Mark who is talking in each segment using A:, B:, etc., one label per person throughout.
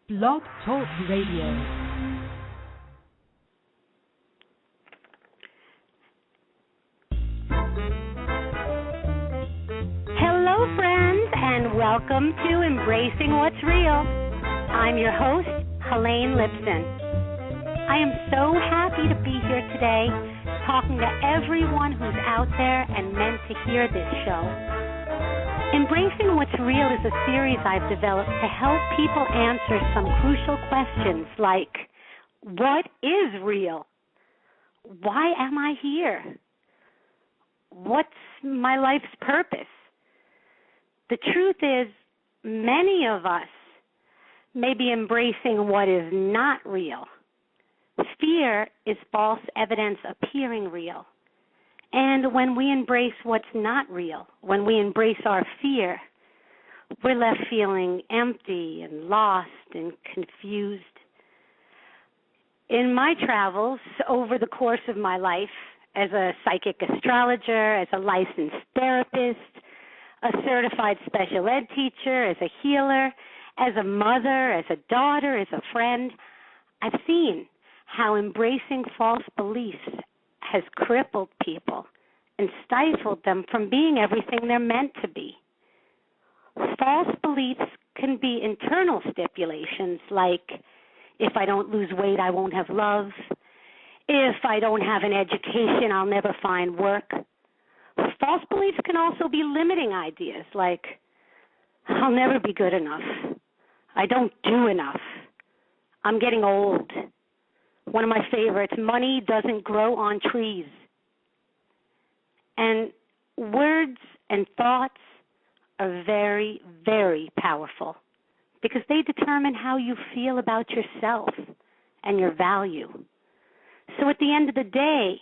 A: Blog Talk Radio.
B: Hello, friends, and welcome to Embracing What's Real. I'm your host, Helane Lipson. I am so happy to be here today talking to everyone who's out there and meant to hear this show. Embracing What's Real is a series I've developed to help people answer some crucial questions like, what is real? Why am I here? What's my life's purpose? The truth is, many of us may be embracing what is not real. Fear is false evidence appearing real. And when we embrace what's not real, when we embrace our fear, we're left feeling empty and lost and confused. In my travels over the course of my life as a psychic astrologer, as a licensed therapist, a certified special ed teacher, as a healer, as a mother, as a daughter, as a friend, I've seen how embracing false beliefs has crippled people and stifled them from being everything they're meant to be. False beliefs can be internal stipulations like, if I don't lose weight, I won't have love. If I don't have an education, I'll never find work. False beliefs can also be limiting ideas like, I'll never be good enough. I don't do enough. I'm getting old. One of my favorites, money doesn't grow on trees. And words and thoughts are very, very powerful because they determine how you feel about yourself and your value. So at the end of the day,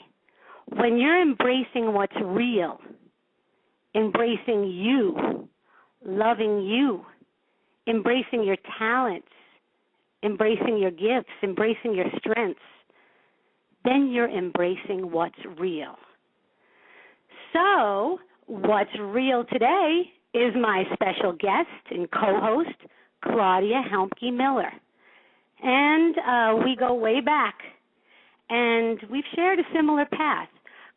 B: when you're embracing what's real, embracing you, loving you, embracing your talents, embracing your gifts, embracing your strengths, then you're embracing what's real. So, what's real today is my special guest and co-host, Claudia Helmke Miller. And we go way back, and we've shared a similar path.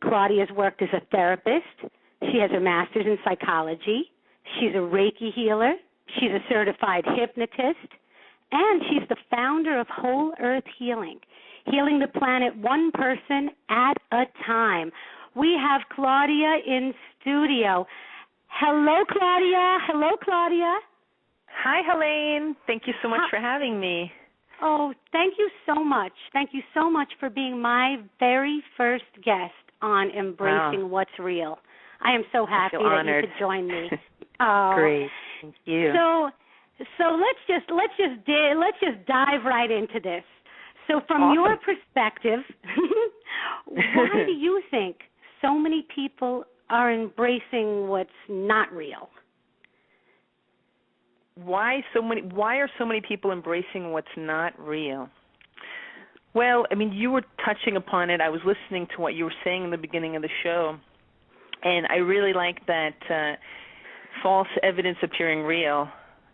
B: Claudia's worked as a therapist. She has her master's in psychology. She's a Reiki healer. She's a certified hypnotist. And she's the founder of Whole Earth Healing, healing the planet one person at a time. We have Claudia in studio. Hello, Claudia. Hello, Claudia.
C: Hi, Helane. Thank you so much for having me.
B: Oh, thank you so much. Thank you so much for being my very first guest on Embracing What's Real. I am so happy that you could join me. Oh.
C: Great. Thank you.
B: So let's just dive right into this. So from your perspective, why do you think so many people are embracing what's not real?
C: Why are so many people embracing what's not real? Well, I mean, you were touching upon it. I was listening to what you were saying in the beginning of the show, and I really like that false evidence appearing real,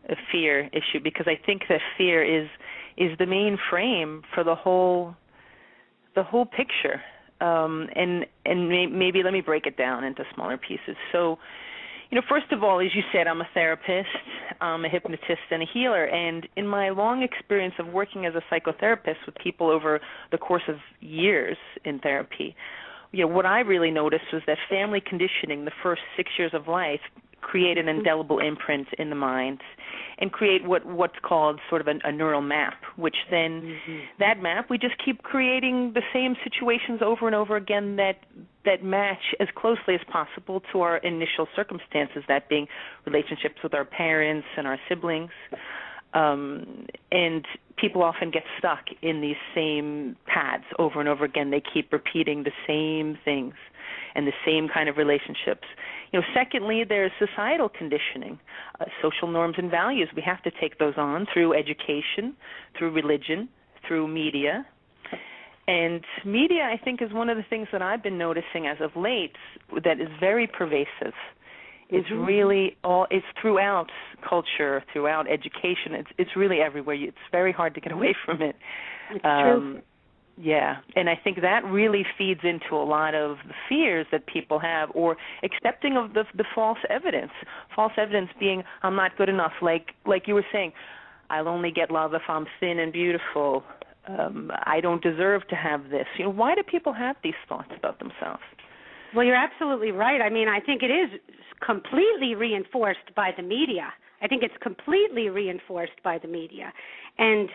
C: a fear issue, because I think that fear is the main frame for the whole picture. And maybe let me break it down into smaller pieces. So, first of all, as you said, I'm a therapist, I'm a hypnotist, and a healer. And in my long experience of working as a psychotherapist with people over the course of years in therapy, what I really noticed was that family conditioning, the first 6 years of life, create an indelible imprint in the mind and create what's called sort of a neural map, which then that map, we just keep creating the same situations over and over again that match as closely as possible to our initial circumstances, that being relationships with our parents and our siblings. And people often get stuck in these same paths over and over again. They keep repeating the same things and the same kind of relationships. Secondly, there's societal conditioning, social norms and values. We have to take those on through education, through religion, through media. And media, I think, is one of the things that I've been noticing as of late that is very pervasive is really it's throughout culture, throughout education. It's really everywhere. It's very hard to get away from it.
B: It's true.
C: Yeah, and I think that really feeds into a lot of the fears that people have, or accepting of the false evidence. False evidence being, I'm not good enough. Like you were saying, I'll only get love if I'm thin and beautiful. I don't deserve to have this. Why do people have these thoughts about themselves?
B: Well, you're absolutely right. I mean, I think it is completely reinforced by the media. I think it's completely reinforced by the media. And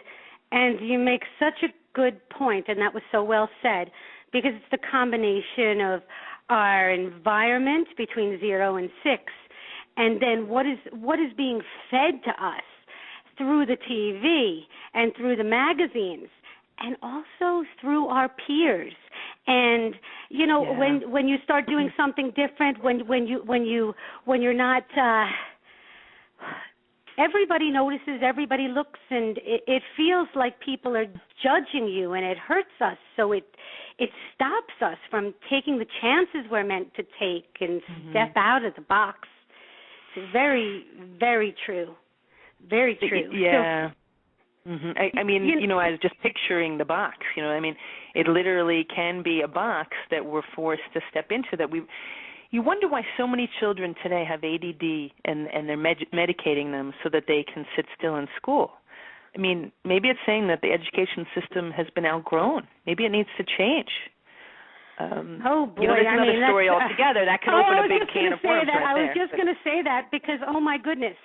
B: you make such a good point, and that was so well said, because it's the combination of our environment between 0 and 6, and then what is being fed to us through the TV and through the magazines, and also through our peers. And when you start doing something different, when you're not, everybody notices, everybody looks, and it feels like people are judging you, and it hurts us. So it stops us from taking the chances we're meant to take and step out of the box. It's very, very true. Very true.
C: Yeah. I mean, I was just picturing the box. It literally can be a box that we're forced to step into. You wonder why so many children today have ADD and they're medicating them so that they can sit still in school. I mean, maybe it's saying that the education system has been outgrown. Maybe it needs to change.
B: Oh boy!
C: That's another story altogether. That can open a big can of worms right there.
B: I was just going to say that because, oh my goodness,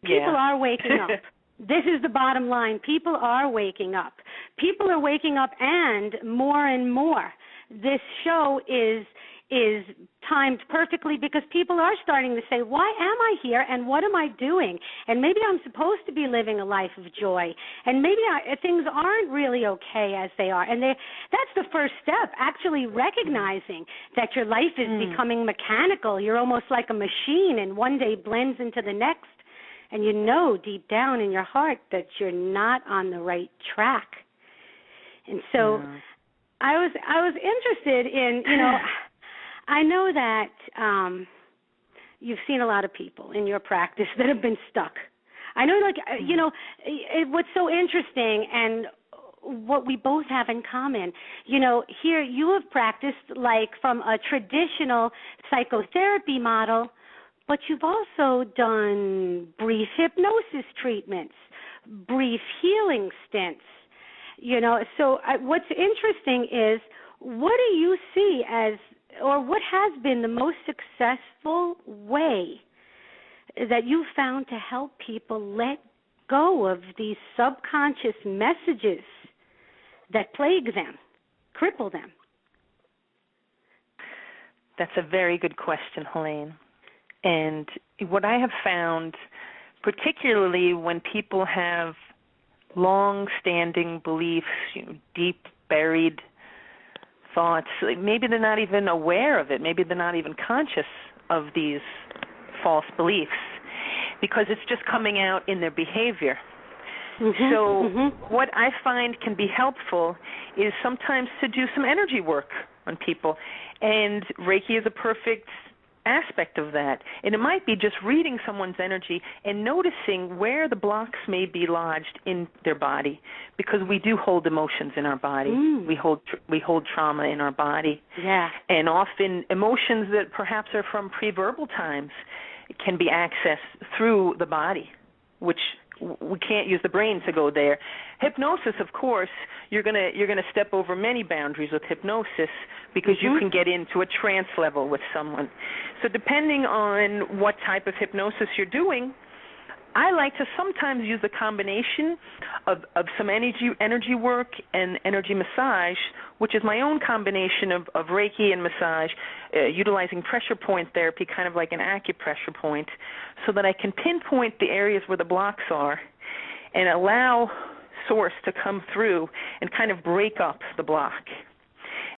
B: people are waking up. This is the bottom line. People are waking up. People are waking up, and more. This show is timed perfectly because people are starting to say, why am I here and what am I doing? And maybe I'm supposed to be living a life of joy. And maybe things aren't really okay as they are. And that's the first step, actually recognizing that your life is becoming mechanical. You're almost like a machine, and one day blends into the next. And you know deep down in your heart that you're not on the right track. And so I was interested in, I know that you've seen a lot of people in your practice that have been stuck. I know, what's so interesting and what we both have in common, here you have practiced like from a traditional psychotherapy model, but you've also done brief hypnosis treatments, brief healing stints. So what's interesting is, what do you see as, or what has been the most successful way that you found to help people let go of these subconscious messages that plague them, cripple them?
C: That's a very good question, Helane. And what I have found, particularly when people have long-standing beliefs, deep buried thoughts, maybe they're not even aware of it, maybe they're not even conscious of these false beliefs, because it's just coming out in their behavior. What I find can be helpful is sometimes to do some energy work on people, and Reiki is a perfect aspect of that. And it might be just reading someone's energy and noticing where the blocks may be lodged in their body, because we do hold emotions in our body. We hold trauma in our body.
B: Yeah. And
C: often emotions that perhaps are from pre-verbal times can be accessed through the body, which we can't use the brain to go there. Hypnosis, of course, you're gonna step over many boundaries with hypnosis, because you can get into a trance level with someone. So depending on what type of hypnosis you're doing, I like to sometimes use a combination of some energy work and energy massage, which is my own combination of Reiki and massage, utilizing pressure point therapy, kind of like an acupressure point, so that I can pinpoint the areas where the blocks are and allow source to come through and kind of break up the block.